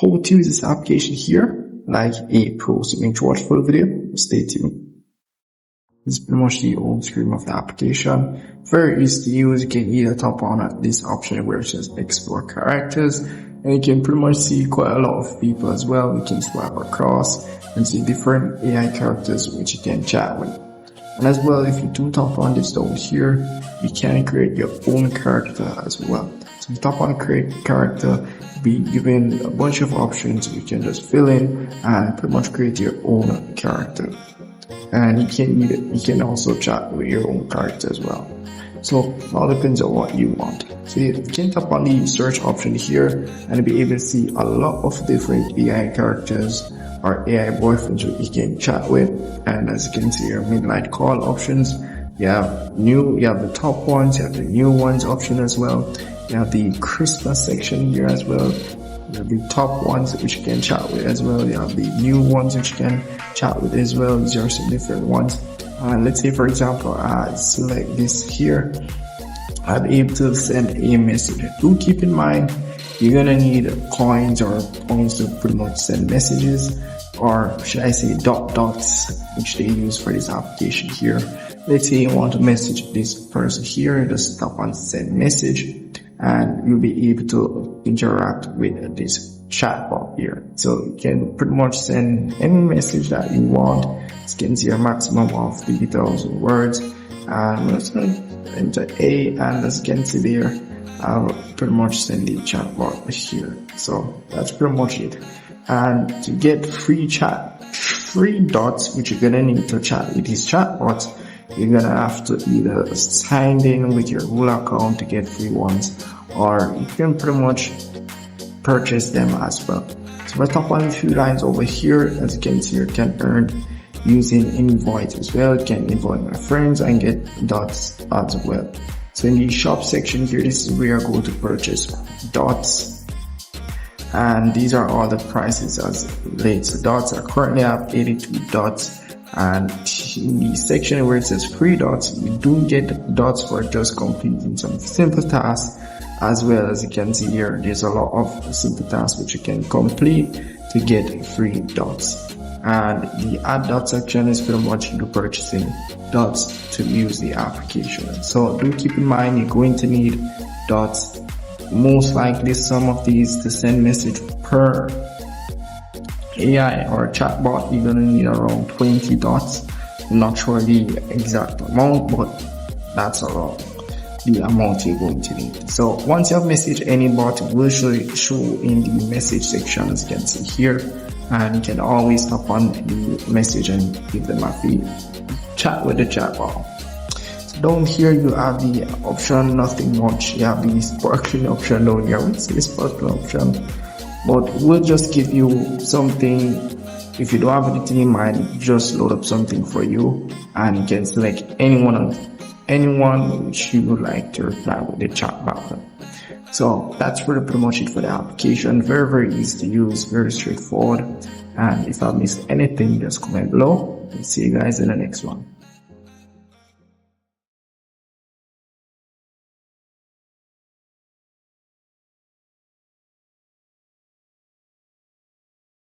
how to use this application here, like a pro. So make sure to watch full video. Stay tuned. This is pretty much the home screen of the application. Very easy to use. You can either tap on this option where it says explore characters, and you can pretty much see quite a lot of people as well. You can swipe across and see different AI characters which you can chat with. And as well, if you do tap on this down here, you can create your own character as well. So if you tap on create character, you'll be given a bunch of options you can just fill in and pretty much create your own character. And you can also chat with your own character as well. So it all depends on what you want. So you can tap on the search option here and you'll be able to see a lot of different AI characters or AI boyfriends that you can chat with. And as you can see, your midnight call options. You have the top ones, you have the new ones option as well. You have the Christmas section here as well. You have the top ones which you can chat with as well. You have the new ones which you can chat with as well. These are some different ones. Let's say, for example, I select this here. I'm able to send a message. Do keep in mind, you're gonna need coins or points to pretty much send messages, or should I say dots, which they use for this application here. Let's say you want to message this person here, just tap on send message, and you'll be able to interact with this chatbot here. So you can pretty much send any message that you want. You can see a maximum of 3,000 words. And let's enter A, and as you can see there, I'll pretty much send the chatbot here. So that's pretty much it. And to get free dots, which you're gonna need to chat with these chatbots, you're gonna have to either sign in with your Google account to get free ones, or you can pretty much purchase them as well. So if I tap on a few lines over here, as you can see, you can earn using invite as well. You can invite my friends and get dots as well. So in the shop section here, this is where I go to purchase dots, and these are all the prices as late. So dots are currently at 82 dots, and in the section where it says free dots, you do get dots for just completing some simple tasks. As well, as you can see here, there's a lot of simple tasks which you can complete to get free dots. And the add dots section is pretty much you purchasing dots to use the application. So do keep in mind, you're going to need dots. Most likely some of these to send message per AI or chatbot, you're gonna need around 20 dots. I'm not sure the exact amount, but that's around the amount you're going to need. So once you have messaged any bot, it will show in the message section, as you can see here, and you can always tap on the message and give them a fee. Chat with the chatbot. So down here you have the option, nothing much. You have the sparkling option down here. I would say sparkling option, but we'll just give you something. If you don't have anything in mind, just load up something for you, and you can select anyone which you would like to reply with the chat button. So that's pretty much it for the application. Very easy to use, very straightforward. And if I missed anything, just comment below. We'll see you guys in the next one.